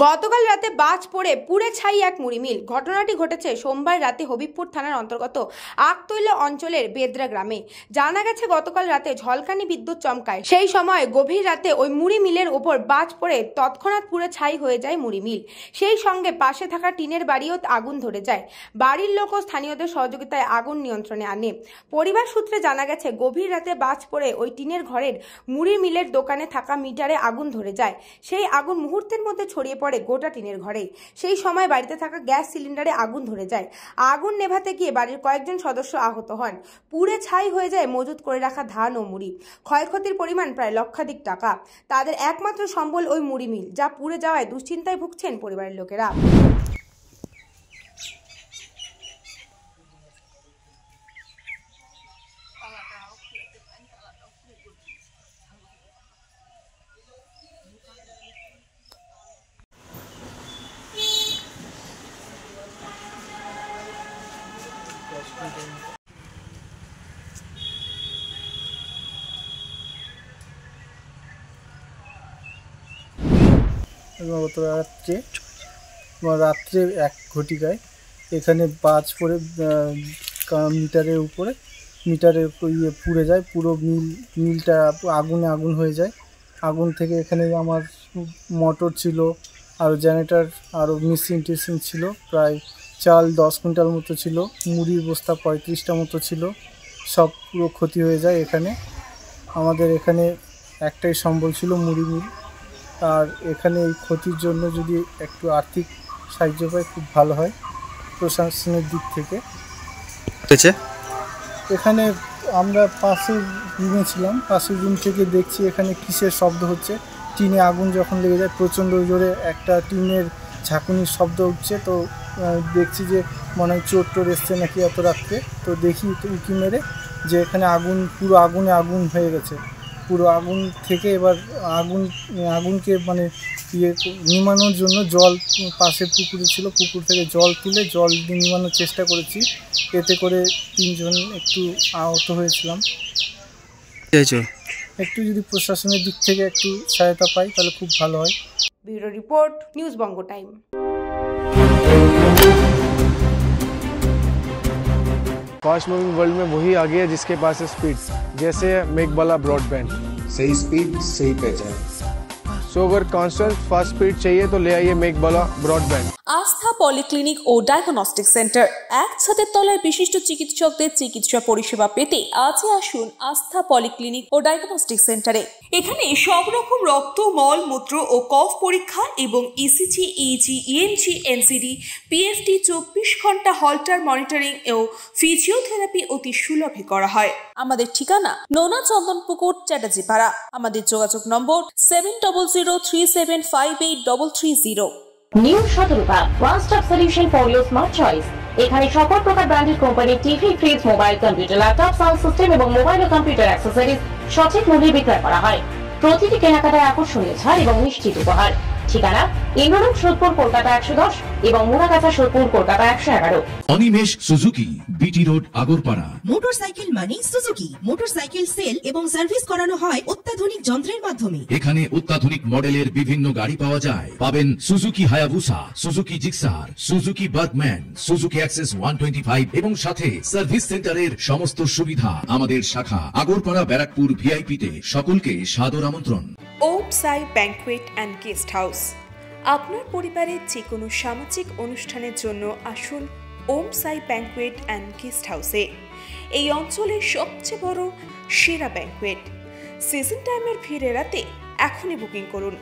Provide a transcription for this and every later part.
গতকাল রাতে বাজ পড়ে পুড়ে ছাই এক মুড়ি মিল। ঘটনাটি ঘটেছে সোমবার রাতে হবিবপুর থানার অন্তর্গত আকতৈল অঞ্চলের বেদরা গ্রামে। জানা গেছে গতকাল রাতে ঝলকানি বিদ্যুৎ চমকায়, সেই সময় গভীর রাতে ওই মুড়ি মিলের ওপর বাজ পড়ে তৎক্ষণাৎ পুড়ে ছাই হয়ে যায় মুড়ি মিল। সেই সঙ্গে পাশে থাকা টিনের বাড়িও আগুন ধরে যায়। বাড়ির লোক ও স্থানীয়দের সহযোগিতায় আগুন নিয়ন্ত্রণে আনে। পরিবার সূত্রে জানা গেছে গভীর রাতে বাজ পড়ে ওই টিনের ঘরের মুড়ি মিলের দোকানে থাকা মিটারে আগুন ধরে যায়। সেই আগুন মুহূর্তের মধ্যে ছড়িয়ে পড়ে গোটা টিনের ঘরে। সেই সময় বাড়িতে থাকা গ্যাস সিলিন্ডারে আগুন ধরে যায়। আগুন নেভাতে গিয়ে বাড়ির কয়েকজন সদস্য আহত হন। পুড়ে ছাই হয়ে যায় মজুত করে রাখা ধান ও মুড়ি। ক্ষয়ক্ষতির পরিমাণ প্রায় লক্ষাধিক টাকা। তাদের একমাত্র সম্বল ওই মুড়ি মিল, যা পুড়ে যাওয়ায় দুশ্চিন্তায় ভুগছেন পরিবারের লোকেরা। গত রাত্রে 1 ঘটিকায় এখানে বাজ পড়ে মিটারের উপরে পুড়ে যায়। পুরো মিলটা আগুন হয়ে যায়। আগুন থেকে এখানে আমার মোটর ছিল, আরও জেনারেটর, আরও মেশিন ছিল। প্রায় চাল 10 কুইন্টাল মতো ছিল, মুড়ির বস্তা 35টা মতো ছিল। সব পুরো ক্ষতি হয়ে যায়। এখানে আমাদের এখানে একটাই সম্বল ছিল মুড়ি মিল। আর এখানে এই ক্ষতির জন্য যদি একটু আর্থিক সাহায্য পায় খুব ভালো হয় প্রশাসনের দিক থেকে। এখানে আমরা পাশের রুমে ছিলাম, পাশের রুম থেকে দেখছি এখানে কিসের শব্দ হচ্ছে। টিনে আগুন যখন লেগে যায় প্রচণ্ড জোরে একটা টিনের ঝাঁকুনির শব্দ উঠছে। তো দেখছি যে মনে হয় চোর টোর এসছে নাকি এত রাত্রে। তো দেখি উঁকি মেরে যে এখানে পুরো আগুন হয়ে গেছে। পুরো আগুন থেকে এবার আগুনকে নিমানোর জন্য জল পাশে পুকুরে ছিল, পুকুর থেকে জল তুলে জল দিয়ে নিমানোর চেষ্টা করেছি। এতে করে 3 জন একটু আহত হয়েছিলাম। একটু যদি প্রশাসনের দিক থেকে একটু সহায়তা পাই তাহলে খুব ভালো হয়। ব্যুরো রিপোর্ট, নিউজ বঙ্গ টাইম। फास्ट मूविंग वर्ल्ड में वही आगे है जिसके पास है स्पीड, जैसे मेघबाला ब्रॉडबैंड। सही स्पीड सही पहचान। सो अगर कांस्टेंट फास्ट स्पीड चाहिए तो ले आइए मेघबाला ब्रॉडबैंड। আস্থা পলিক্লিনিক ও ডায়াগনস্টিক সেন্টার, এক ছাদের তলায় বিশিষ্ট চিকিৎসকদের চিকিৎসা পরিষেবা পেতে আজই আসুন আস্থা পলিক্লিনিক ও ডায়াগনস্টিক সেন্টারে। এখানে সব রকম রক্ত, মল, মূত্র ও কফ পরীক্ষা এবং ECG, easy, ENG, NCD, PFT 24 ঘন্টা হল্টার মনিটরিং ও ফিজিওথেরাপি অতি সুলভে করা হয়। আমাদের ঠিকানা নোনা চন্দনপুকুর, চ্যাটার্জিপাড়া। আমাদের যোগাযোগ নম্বর 7003758330। New Shatarupa, one stop solution for your smart choice. এখানে সকল প্রকার ব্র্যান্ডেড কোম্পানির TV, fridge, mobile, computer, laptop, sound system এবং মোবাইল ও কম্পিউটার অ্যাক্সেসরিজ সঠিক মূল্যে বিক্রয় করা হয়। প্রতিটি কেনাকাটায় আকর্ষণীয় ছাড় এবং নিশ্চিত উপহার। ঠিকানা ইন্দ্রলোক, সোদপুর, কলকাতা 110 এবং Muragachha, Sodepur, Kolkata 111। Animesh Suzuki, BT road, Agarpara. Motorcycle মানে সুজুকি। মোটরসাইকেল সেল এবং সার্ভিস করানো হয় অত্যাধুনিক যন্ত্রের মাধ্যমে। এখানে অত্যাধুনিক মডেলের বিভিন্ন গাড়ি পাওয়া যায়। পাবেন Suzuki Hayabusa, Suzuki Gixxer, Suzuki Bergman, Suzuki access 125 এবং সাথে সার্ভিস সেন্টারের সমস্ত সুবিধা। আমাদের শাখা আগরপাড়া, ব্যারাকপুর ভিআইপি তে। সকলকে সাদর আমন্ত্রণ। ওম সাই ব্যাংকুয়েট অ্যান্ড গেস্ট হাউস। আপনার পরিবারের যে কোনো সামাজিক অনুষ্ঠানের জন্য আসুন ওম সাই ব্যাংকুয়েট অ্যান্ড গেস্ট হাউসে। এই অঞ্চলের সবচেয়ে বড় সেরা ব্যাংকুয়েট। সিজন টাইমের ভিড় এড়াতে এখনই বুকিং করুন।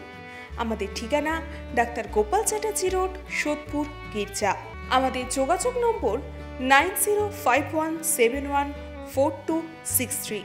আমাদের ঠিকানা ডাক্তার গোপাল চ্যাটার্জি রোড, সোদপুর, গির্জা। আমাদের যোগাযোগ নম্বর 9051714263।